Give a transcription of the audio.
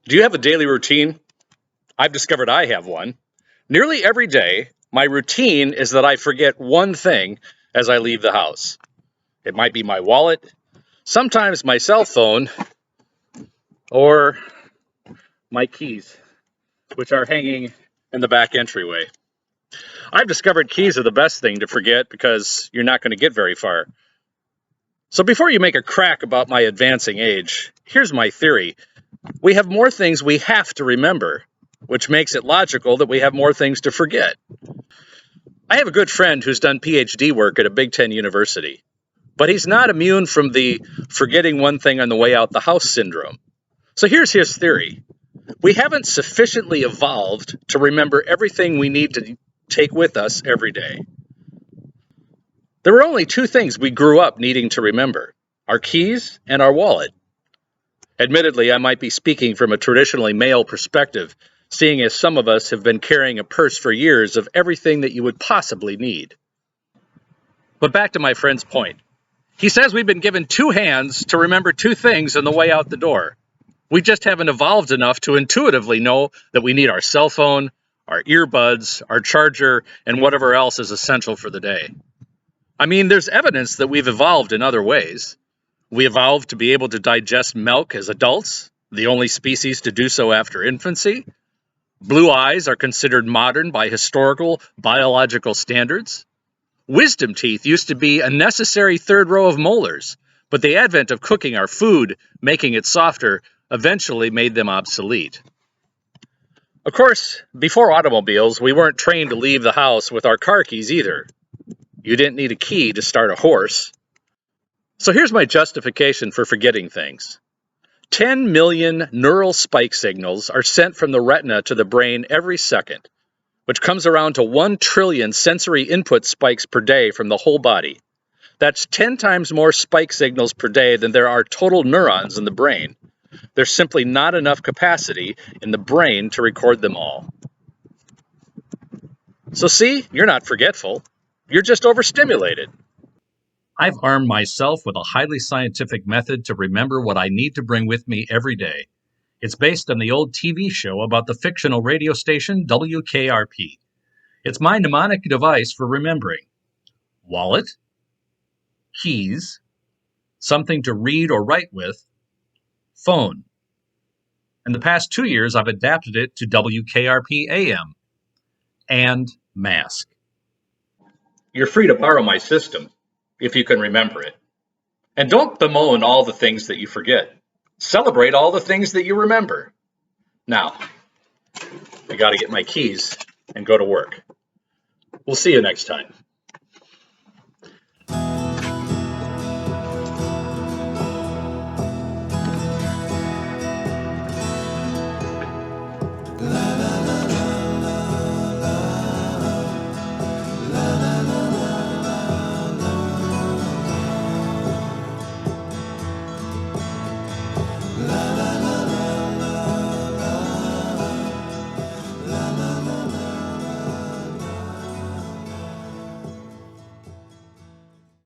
Do you have a daily routine? I've discovered I have one. Nearly every day, my routine is that I forget one thing as I leave the house. It might be my wallet, sometimes my cell phone, or my keys, which are hanging in the back entryway. I've discovered keys are the best thing to forget because you're not going to get very far. So before you make a crack about my advancing age, here's my theory. We have more things we have to remember, which makes it logical that we have more things to forget. I have a good friend who's done PhD work at a Big Ten university, but he's not immune from the forgetting one thing on the way out the house syndrome. So here's his theory. We haven't sufficiently evolved to remember everything we need to take with us every day. There were only two things we grew up needing to remember: our keys and our wallet. Admittedly, I might be speaking from a traditionally male perspective, seeing as some of us have been carrying a purse for years of everything that you would possibly need. But back to my friend's point. He says we've been given two hands to remember two things on the way out the door. We just haven't evolved enough to intuitively know that we need our cell phone, our earbuds, our charger, and whatever else is essential for the day. I mean, there's evidence that we've evolved in other ways. We evolved to be able to digest milk as adults, the only species to do so after infancy. Blue eyes are considered modern by historical biological standards. Wisdom teeth used to be a necessary third row of molars, but the advent of cooking our food, making it softer, eventually made them obsolete. Of course, before automobiles, we weren't trained to leave the house with our car keys either. You didn't need a key to start a horse. So here's my justification for forgetting things. 10 million neural spike signals are sent from the retina to the brain every second, which comes around to 1 trillion sensory input spikes per day from the whole body. That's 10 times more spike signals per day than there are total neurons in the brain. There's simply not enough capacity in the brain to record them all. So see, you're not forgetful. You're just overstimulated. I've armed myself with a highly scientific method to remember what I need to bring with me every day. It's based on the old TV show about the fictional radio station WKRP. It's my mnemonic device for remembering: wallet, keys, something to read or write with, phone. In the past 2 years, I've adapted it to WKRP AM and mask. You're free to borrow my system if you can remember it. And don't bemoan all the things that you forget. Celebrate all the things that you remember. Now, I got to get my keys and go to work. We'll see you next time. La la